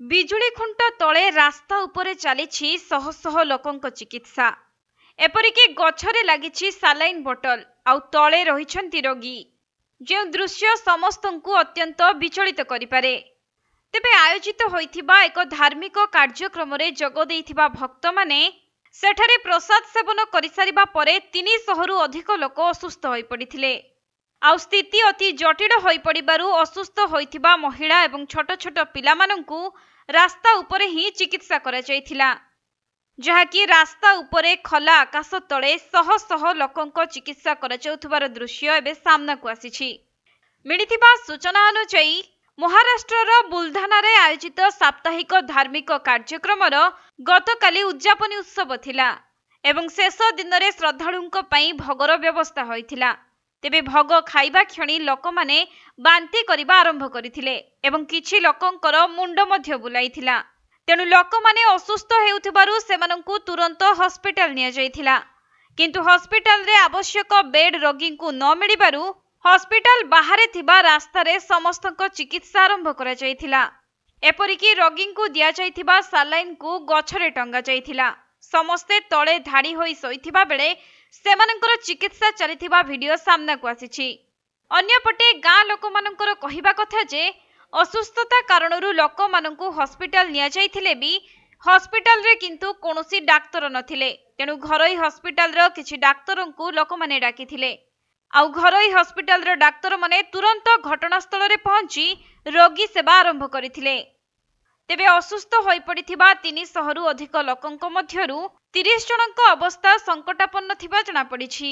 ବିଜୁଳି ଖୁଣ୍ଟ ତଳେ ରାସ୍ତା ଉପରେ ଚାଲିଛି ଶହ ଶହ ଲୋକଙ୍କ ଚିକିତ୍ସା। ଏପରିକି ଗଛରେ ଲାଗିଛି ସାଲାଇନ୍ ବୋଟଲ, ଆଉ ତଳେ ରହିଛନ୍ତି ରୋଗୀ। ଯେଉଁ ଦୃଶ୍ୟ ସମସ୍ତଙ୍କୁ ଅତ୍ୟନ୍ତ ବିଚଳିତ କରିପାରେ। ତେବେ ଆୟୋଜିତ ହୋଇଥିବା ଏକ ଧାର୍ମିକ କାର୍ଯ୍ୟକ୍ରମରେ ଯୋଗ ଦେଇଥିବା ଭକ୍ତମାନେ ସେଠାରେ ପ୍ରସାଦ ସେବନ କରିସାରିବା ପରେ 300ରୁ ଅଧିକ ଲୋକ ଅସୁସ୍ଥ ହୋଇପଡ଼ିଥିଲେ। ଆଉ ସ୍ଥିତି ଅତି ଜଟିଳ ହୋଇପଡ଼ିବାରୁ ଅସୁସ୍ଥ ହୋଇଥିବା ମହିଳା ଏବଂ ଛୋଟ ଛୋଟ ପିଲାମାନଙ୍କୁ ରାସ୍ତା ଉପରେ ହିଁ ଚିକିତ୍ସା କରାଯାଇଥିଲା। ଯାହାକି ରାସ୍ତା ଉପରେ ଖୋଲା ଆକାଶ ତଳେ ଶହ ଶହ ଲୋକଙ୍କ ଚିକିତ୍ସା କରାଯାଉଥିବାର ଦୃଶ୍ୟ ଏବେ ସାମ୍ନାକୁ ଆସିଛି। ମିଳିଥିବା ସୂଚନା ଅନୁଯାୟୀ ମହାରାଷ୍ଟ୍ରର ବୁଲଧାନାରେ ଆୟୋଜିତ ସାପ୍ତାହିକ ଧାର୍ମିକ କାର୍ଯ୍ୟକ୍ରମର ଗତକାଲି ଉଦ୍ଯାପନୀ ଉତ୍ସବ ଥିଲା ଏବଂ ଶେଷ ଦିନରେ ଶ୍ରଦ୍ଧାଳୁଙ୍କ ପାଇଁ ଭୋଗର ବ୍ୟବସ୍ଥା ହୋଇଥିଲା। ତେବେ ଭୋଗ ଖାଇବା କ୍ଷଣି ଲୋକମାନେ ବାନ୍ତି କରିବା ଆରମ୍ଭ କରିଥିଲେ ଏବଂ କିଛି ଲୋକଙ୍କର ମୁଣ୍ଡ ମଧ୍ୟ ବୁଲାଇଥିଲା। ତେଣୁ ଲୋକମାନେ ଅସୁସ୍ଥ ହେଉଥିବାରୁ ସେମାନଙ୍କୁ ତୁରନ୍ତ ହସ୍ପିଟାଲ ନିଆଯାଇଥିଲା। କିନ୍ତୁ ହସ୍ପିଟାଲରେ ଆବଶ୍ୟକ ବେଡ୍ ରୋଗୀଙ୍କୁ ନ ମିଳିବାରୁ ହସ୍ପିଟାଲ ବାହାରେ ଥିବା ରାସ୍ତାରେ ସମସ୍ତଙ୍କ ଚିକିତ୍ସା ଆରମ୍ଭ କରାଯାଇଥିଲା। ଏପରିକି ରୋଗୀଙ୍କୁ ଦିଆଯାଇଥିବା ସାଲାଇନ୍କୁ ଗଛରେ ଟଙ୍ଗା ଯାଇଥିଲା। ସମସ୍ତେ ତଳେ ଧାଡ଼ି ହୋଇ ଶୋଇଥିବା ବେଳେ ସେମାନଙ୍କର ଚିକିତ୍ସା ଚାଲିଥିବା ଭିଡିଓ ସାମ୍ନାକୁ ଆସିଛି। ଅନ୍ୟପଟେ ଗାଁ ଲୋକମାନଙ୍କର କହିବା କଥା ଯେ ଅସୁସ୍ଥତା କାରଣରୁ ଲୋକମାନଙ୍କୁ ହସ୍ପିଟାଲ ନିଆଯାଇଥିଲେ ବି ହସ୍ପିଟାଲରେ କିନ୍ତୁ କୌଣସି ଡାକ୍ତର ନଥିଲେ। ତେଣୁ ଘରୋଇ ହସ୍ପିଟାଲର କିଛି ଡାକ୍ତରଙ୍କୁ ଲୋକମାନେ ଡାକିଥିଲେ। ଆଉ ଘରୋଇ ହସ୍ପିଟାଲର ଡାକ୍ତରମାନେ ତୁରନ୍ତ ଘଟଣାସ୍ଥଳରେ ପହଞ୍ଚି ରୋଗୀ ସେବା ଆରମ୍ଭ କରିଥିଲେ। ତେବେ ଅସୁସ୍ଥ ହୋଇପଡ଼ିଥିବା 300ରୁ ଅଧିକ ଲୋକଙ୍କ ମଧ୍ୟରୁ 30 ଜଣଙ୍କ ଅବସ୍ଥା ସଙ୍କଟାପନ୍ନ ଥିବା ଜଣାପଡ଼ିଛି।